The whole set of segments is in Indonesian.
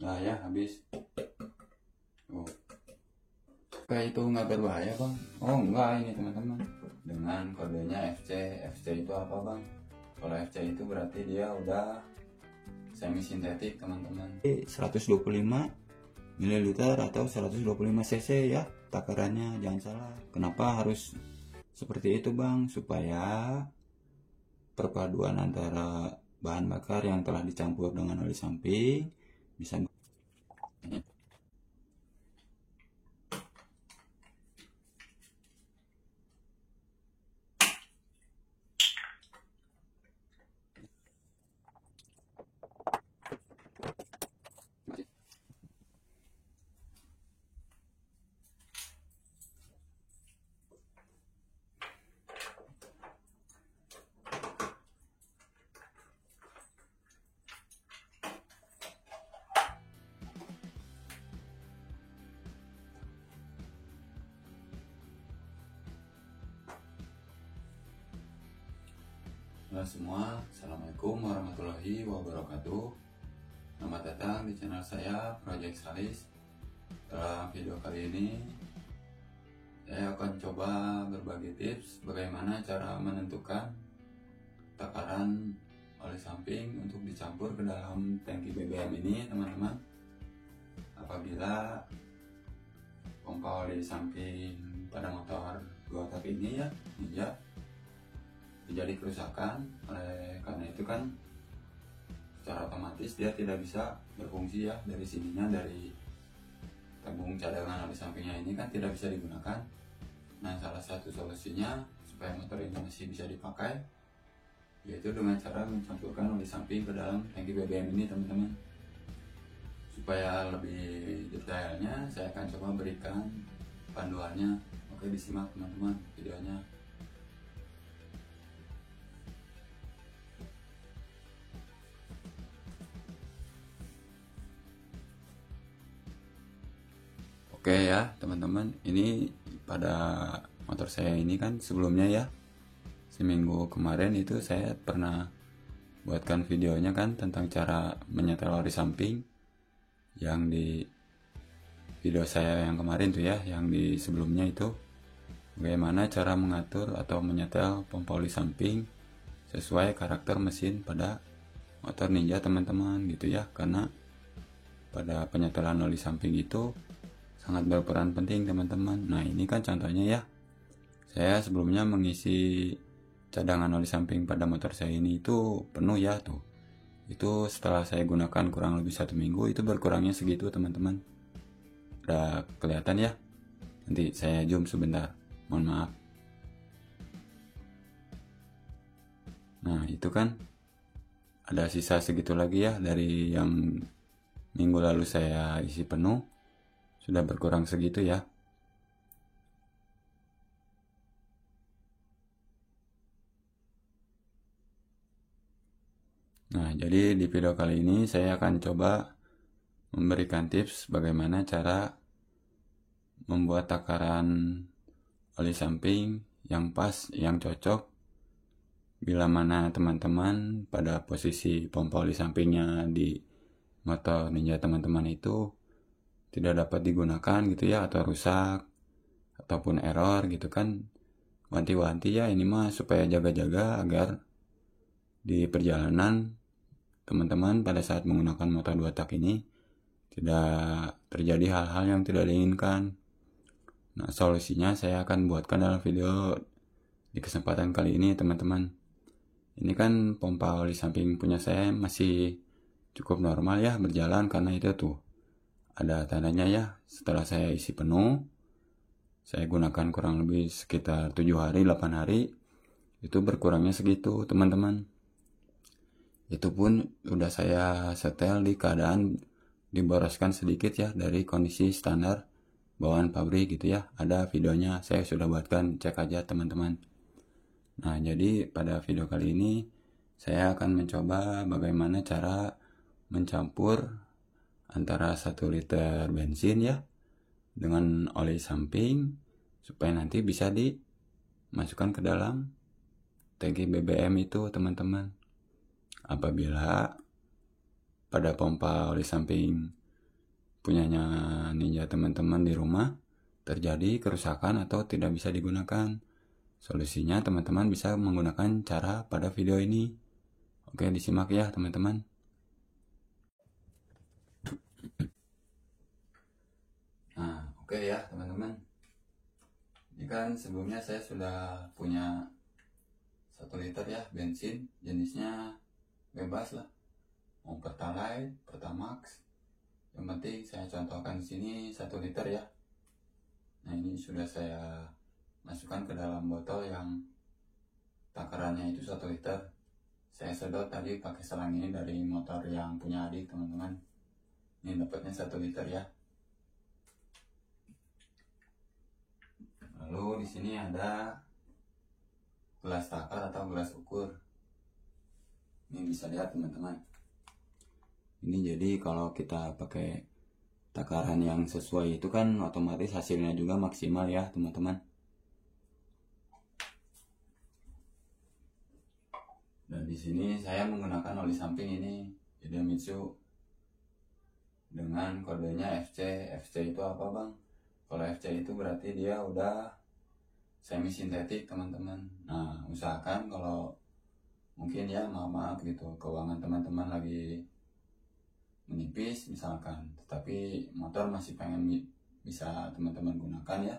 Nah ya habis. Oh. Kayak itu nggak berbahaya bang? Oh enggak ini teman-teman. Dengan kodenya FC. FC itu apa bang? Kalau FC itu berarti dia udah semi sintetik teman-teman. 125 ml atau 125 cc ya takarannya, jangan salah. Kenapa harus seperti itu bang? Supaya perpaduan antara bahan bakar yang telah dicampur dengan oli samping bisa Halo semua, Assalamualaikum warahmatullahi wabarakatuh. Selamat datang di channel saya, Project Salis. Dalam video kali ini saya akan coba berbagi tips bagaimana cara menentukan takaran oli samping untuk dicampur ke dalam tangki BBM ini teman-teman. Apabila pompa oli samping pada motor 2 tak ini ya terjadi kerusakan, karena itu kan secara otomatis dia tidak bisa berfungsi ya, dari sininya, dari tabung cadangan oli sampingnya ini kan tidak bisa digunakan. Nah, salah satu solusinya supaya motor ini masih bisa dipakai yaitu dengan cara mencampurkan oli samping ke dalam tangki BBM ini teman-teman. Supaya lebih detailnya saya akan coba berikan panduannya. Oke, disimak teman-teman videonya. Oke ya teman-teman, ini pada motor saya ini kan sebelumnya ya, seminggu kemarin itu saya pernah buatkan videonya kan tentang cara menyetel oli samping. Yang di video saya yang kemarin tuh ya, yang di sebelumnya itu bagaimana cara mengatur atau menyetel pompa oli samping sesuai karakter mesin pada motor Ninja teman-teman gitu ya. Karena pada penyetelan oli samping itu sangat berperan penting teman-teman. Nah ini kan contohnya ya, saya sebelumnya mengisi cadangan oli samping pada motor saya ini itu penuh ya tuh. Itu setelah saya gunakan kurang lebih 1 minggu itu berkurangnya segitu teman-teman. Udah kelihatan ya? Nanti saya zoom sebentar, mohon maaf. Nah itu kan ada sisa segitu lagi ya, dari yang minggu lalu saya isi penuh sudah berkurang segitu ya. Nah, jadi di video kali ini saya akan coba memberikan tips bagaimana cara membuat takaran oli samping yang pas, yang cocok bila mana teman-teman pada posisi pompa oli sampingnya di motor Ninja teman-teman itu tidak dapat digunakan gitu ya, atau rusak ataupun error gitu kan. Wanti-wanti ya ini mah supaya jaga-jaga agar di perjalanan teman-teman pada saat menggunakan motor 2 tak ini tidak terjadi hal-hal yang tidak diinginkan. Nah, solusinya saya akan buatkan dalam video di kesempatan kali ini teman-teman. Ini kan pompa oli samping punya saya masih cukup normal ya berjalan, karena itu tuh ada tandanya ya, setelah saya isi penuh, saya gunakan kurang lebih sekitar 7 hari, 8 hari, itu berkurangnya segitu teman-teman. Itu pun udah saya setel di keadaan diboroskan sedikit ya dari kondisi standar bawaan pabrik gitu ya. Ada videonya, saya sudah buatkan, cek aja teman-teman. Nah, jadi pada video kali ini saya akan mencoba bagaimana cara mencampur antara 1 liter bensin ya dengan oli samping supaya nanti bisa dimasukkan ke dalam tangki BBM itu teman-teman. Apabila pada pompa oli samping punyanya Ninja teman-teman di rumah terjadi kerusakan atau tidak bisa digunakan. Solusinya teman-teman bisa menggunakan cara pada video ini. Oke, disimak ya teman-teman. Nah, oke ya teman-teman. Ini kan sebelumnya saya sudah punya 1 liter ya bensin, jenisnya bebas lah, mau Pertalite, Pertamax. Yang penting saya contohkan di sini 1 liter ya. Nah, ini sudah saya masukkan ke dalam botol yang takarannya itu 1 liter. Saya sedot tadi pakai selang ini dari motor yang punya adik teman-teman. Ini dapatnya 1 liter ya. Lalu di sini ada gelas takar atau gelas ukur. Ini bisa lihat teman-teman. Ini jadi kalau kita pakai takaran yang sesuai itu kan otomatis hasilnya juga maksimal ya teman-teman. Dan di sini saya menggunakan oli samping ini Idemitsu dengan kodenya FC. FC itu apa bang? Kalau FC itu berarti dia udah semi sintetik teman-teman. Nah, usahakan kalau mungkin ya maaf gitu keuangan teman-teman lagi menipis misalkan, tetapi motor masih pengen bisa teman-teman gunakan ya,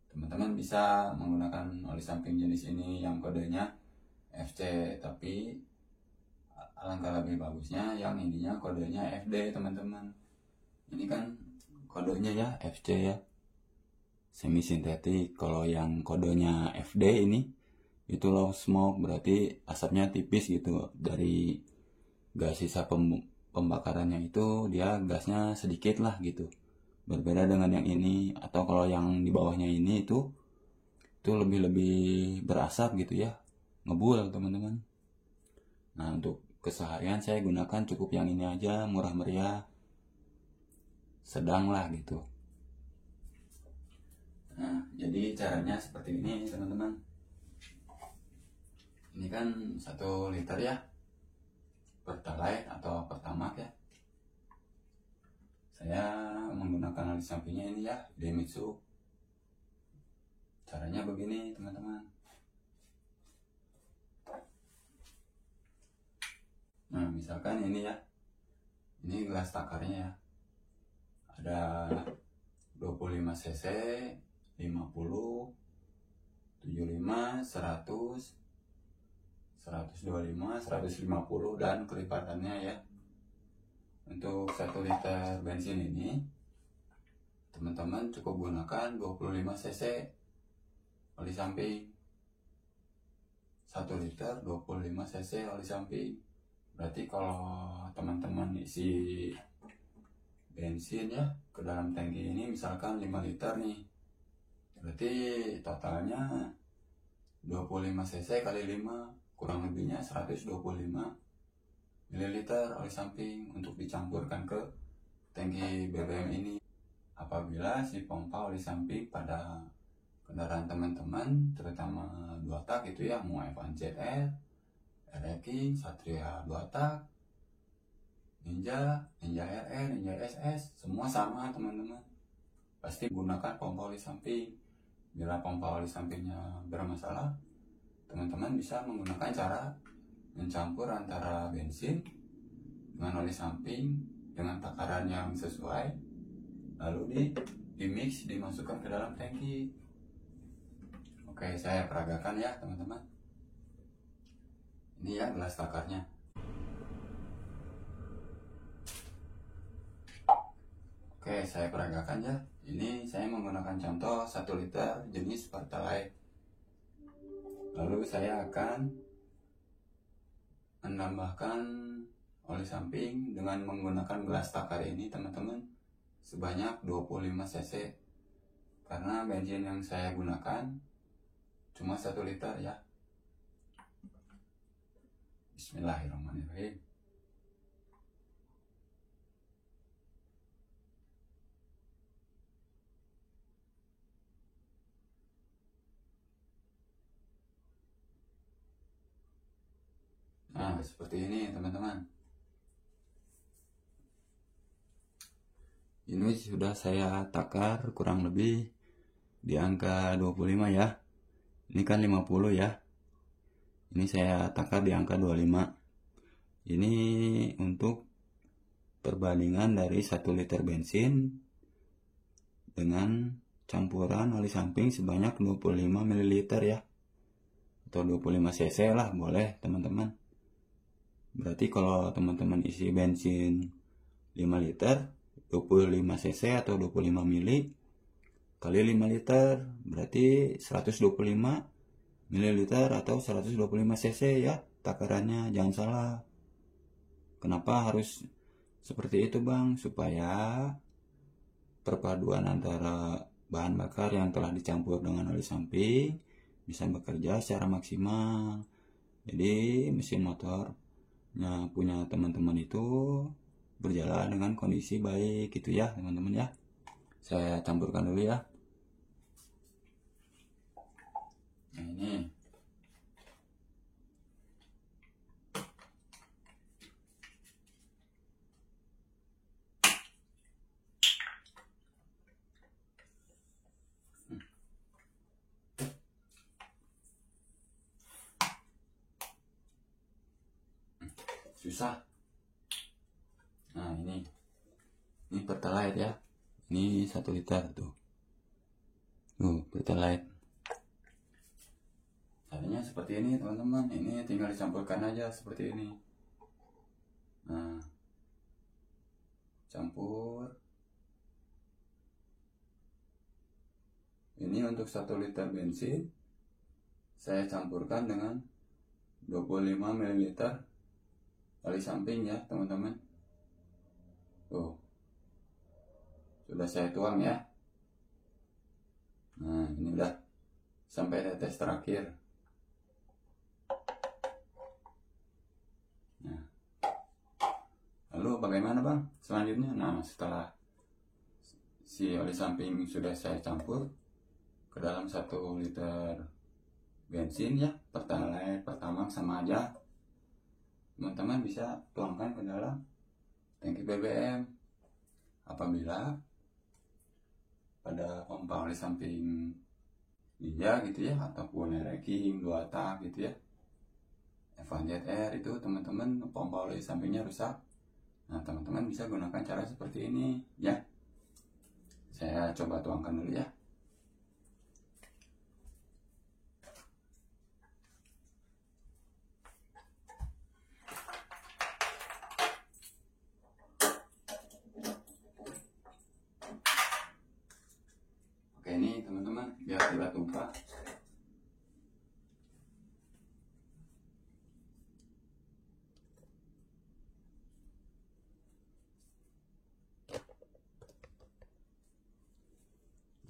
teman-teman bisa menggunakan oli samping jenis ini yang kodenya FC. Tapi alangkah lebih bagusnya yang ininya kodenya FD teman-teman. Ini kan kodenya ya FC ya, semi sintetik. Kalau yang kodenya FD ini itu low smoke, berarti asapnya tipis gitu dari gas sisa pembakarannya, itu dia gasnya sedikit lah gitu, berbeda dengan yang ini. Atau kalau yang di bawahnya ini itu lebih berasap gitu ya, ngebul teman-teman. Nah, untuk keseharian saya gunakan cukup yang ini aja, murah meriah, sedang lah gitu. Nah, jadi caranya seperti ini teman-teman. Ini kan 1 liter ya Pertalite atau Pertamax ya. Saya menggunakan oli sampingnya ini ya Idemitsu. Caranya begini teman-teman. Nah, misalkan ini ya, ini gelas takarnya ya, ada 25 cc, 50, 75, 100, 125, 150 dan kelipatannya ya. Untuk 1 liter bensin ini teman-teman cukup gunakan 25 cc oli samping. 1 liter 25 cc oli samping. Berarti kalau teman-teman isi bensin ya ke dalam tangki ini misalkan 5 liter nih, berarti totalnya 25 cc kali 5, kurang lebihnya 125 ml oli samping untuk dicampurkan ke tangki BBM ini. Apabila si pompa oli samping pada kendaraan teman-teman, terutama 2 tak itu ya, mau F1 ZR, RX, Satria 2 tak, Ninja, Ninja RR, Ninja SS, semua sama teman-teman, pasti gunakan pompa oli samping. Bila pompa oli sampingnya bermasalah, teman-teman bisa menggunakan cara mencampur antara bensin dengan oli samping dengan takaran yang sesuai, lalu di mix, dimasukkan ke dalam tangki. Oke, saya peragakan ya teman-teman. Ini ya gelas takarnya. Oke, saya peragakan ya. Ini saya menggunakan contoh 1 liter jenis Pertalite. Lalu saya akan menambahkan oli samping dengan menggunakan gelas takar ini teman-teman sebanyak 25 cc, karena bensin yang saya gunakan cuma 1 liter ya. Bismillahirrahmanirrahim. Nah, seperti ini teman-teman. Ini sudah saya takar kurang lebih di angka 25 ya. Ini kan 50 ya. Ini saya takar di angka 25. Ini untuk perbandingan dari 1 liter bensin dengan campuran oli samping sebanyak 25 ml ya. Atau 25 cc lah boleh teman-teman. Berarti kalau teman-teman isi bensin 5 liter 25 cc atau 25 mili kali 5 liter berarti 125 ml atau 125 cc ya takarannya, jangan salah. Kenapa harus seperti itu bang? Supaya perpaduan antara bahan bakar yang telah dicampur dengan oli samping bisa bekerja secara maksimal. Jadi mesin motornya punya teman-teman itu berjalan dengan kondisi baik gitu ya teman-teman ya. Saya campurkan dulu ya. Nah ini susah. Nah ini Pertalite ya. Ini 1 liter tuh. Pertalite. Caranya seperti ini teman-teman. Ini tinggal dicampurkan aja seperti ini. Nah, campur. Ini untuk 1 liter bensin saya campurkan dengan 25 ml oli samping ya teman-teman. Sudah saya tuang ya. Nah ini udah sampai tetes terakhir. Nah, lalu bagaimana bang selanjutnya? Nah setelah si oli samping sudah saya campur ke dalam 1 liter bensin ya, Pertalite, Pertamax sama aja, teman-teman bisa tuangkan ke dalam tangki BBM. Apabila pada pompa oli samping Ninja gitu ya, ataupun Reking 2 tak gitu ya, F1ZR itu teman-teman pompa oli sampingnya rusak. Nah teman-teman bisa gunakan cara seperti ini ya. Saya coba tuangkan dulu ya. Ini teman-teman biar tidak tumpah.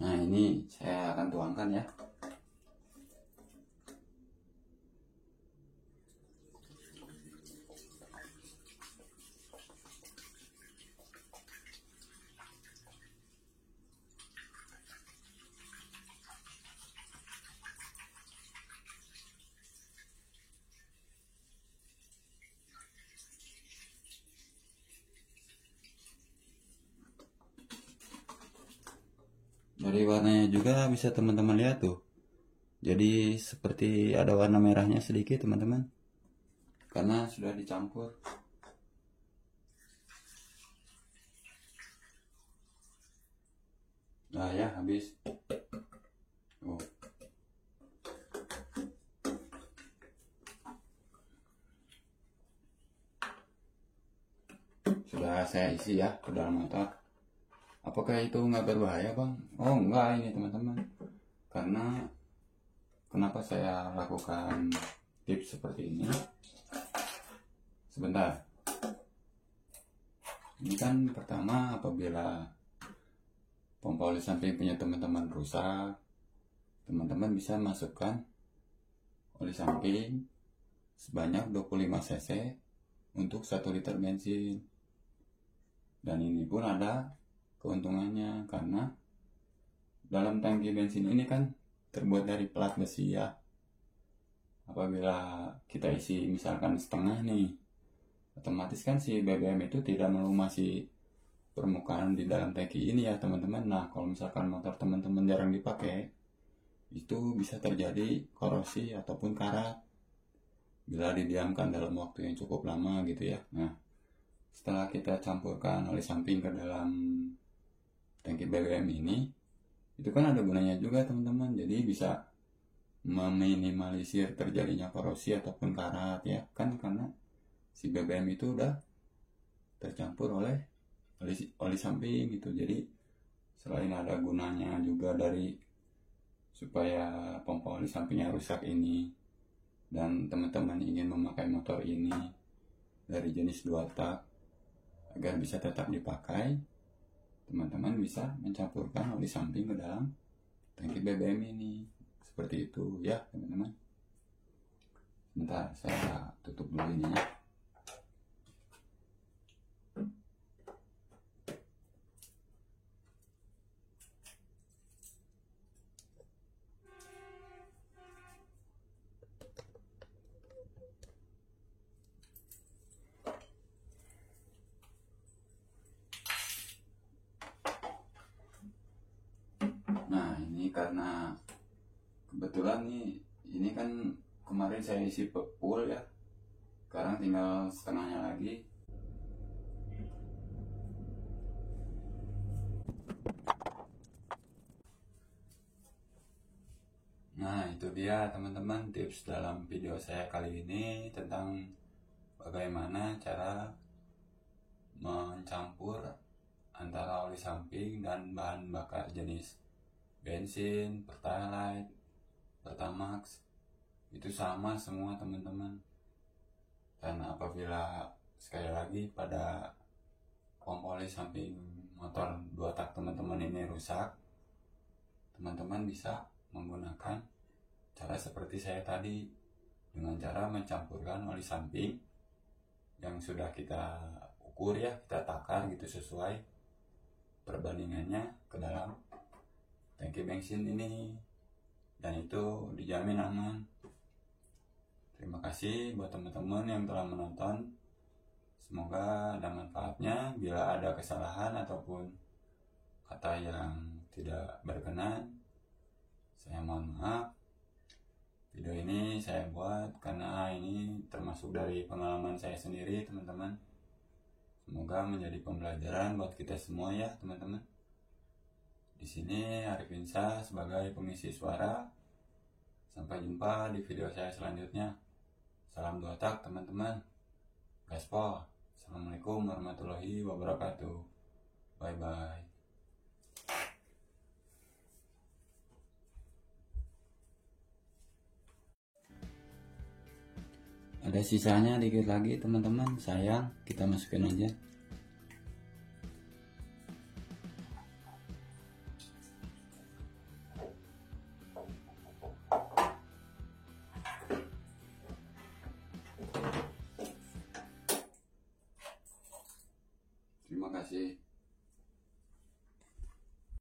Nah ini saya akan tuangkan ya. Dari warnanya juga bisa teman-teman lihat tuh. Jadi seperti ada warna merahnya sedikit teman-teman. Karena sudah dicampur. Nah ya habis. Sudah saya isi ya ke dalam motor. Apakah itu nggak berbahaya bang? Oh enggak ini teman-teman. Karena kenapa saya lakukan tips seperti ini? Sebentar. Ini kan pertama apabila pompa oli samping punya teman-teman rusak, teman-teman bisa masukkan oli samping sebanyak 25 cc untuk 1 liter bensin. Dan ini pun ada keuntungannya karena dalam tangki bensin ini kan terbuat dari plat besi ya. Apabila kita isi misalkan setengah nih, otomatis kan si BBM itu tidak melumasi permukaan di dalam tangki ini ya teman-teman. Nah kalau misalkan motor teman-teman jarang dipakai, itu bisa terjadi korosi ataupun karat bila didiamkan dalam waktu yang cukup lama gitu ya. Nah setelah kita campurkan oli samping ke dalam tangki BBM ini, itu kan ada gunanya juga teman-teman, jadi bisa meminimalisir terjadinya korosi ataupun karat ya kan, karena si BBM itu udah tercampur oleh oli samping gitu. Jadi selain ada gunanya juga dari supaya pompa oli sampingnya rusak ini, dan teman-teman ingin memakai motor ini dari jenis 2 tak agar bisa tetap dipakai, teman-teman bisa mencampurkan oli samping ke dalam tangki BBM ini seperti itu ya teman-teman. Bentar saya tutup dulu ini ya. Nah ini karena kebetulan nih ini kan kemarin saya isi full ya, sekarang tinggal setengahnya lagi. Nah itu dia teman-teman tips dalam video saya kali ini tentang bagaimana cara mencampur antara oli samping dan bahan bakar jenis bensin, pertalite, pertamax, itu sama semua teman-teman. Dan apabila sekali lagi pada pompa oli samping motor 2 tak teman-teman ini rusak, teman-teman bisa menggunakan cara seperti saya tadi, dengan cara mencampurkan oli samping yang sudah kita ukur ya, kita takar gitu sesuai perbandingannya ke dalam tangki bensin ini, dan itu dijamin aman. Terima kasih buat teman-teman yang telah menonton, semoga ada manfaatnya. Bila ada kesalahan ataupun kata yang tidak berkenan, saya mohon maaf. Video ini saya buat karena ini termasuk dari pengalaman saya sendiri teman-teman. Semoga menjadi pembelajaran buat kita semua ya teman-teman. Di sini Arifin Syah sebagai pengisi suara. Sampai jumpa di video saya selanjutnya. Salam 2 tak teman-teman. Gaspol. Assalamualaikum warahmatullahi wabarakatuh. Bye bye. Ada sisanya dikit lagi teman-teman, sayang, kita masukin aja. Terima kasih.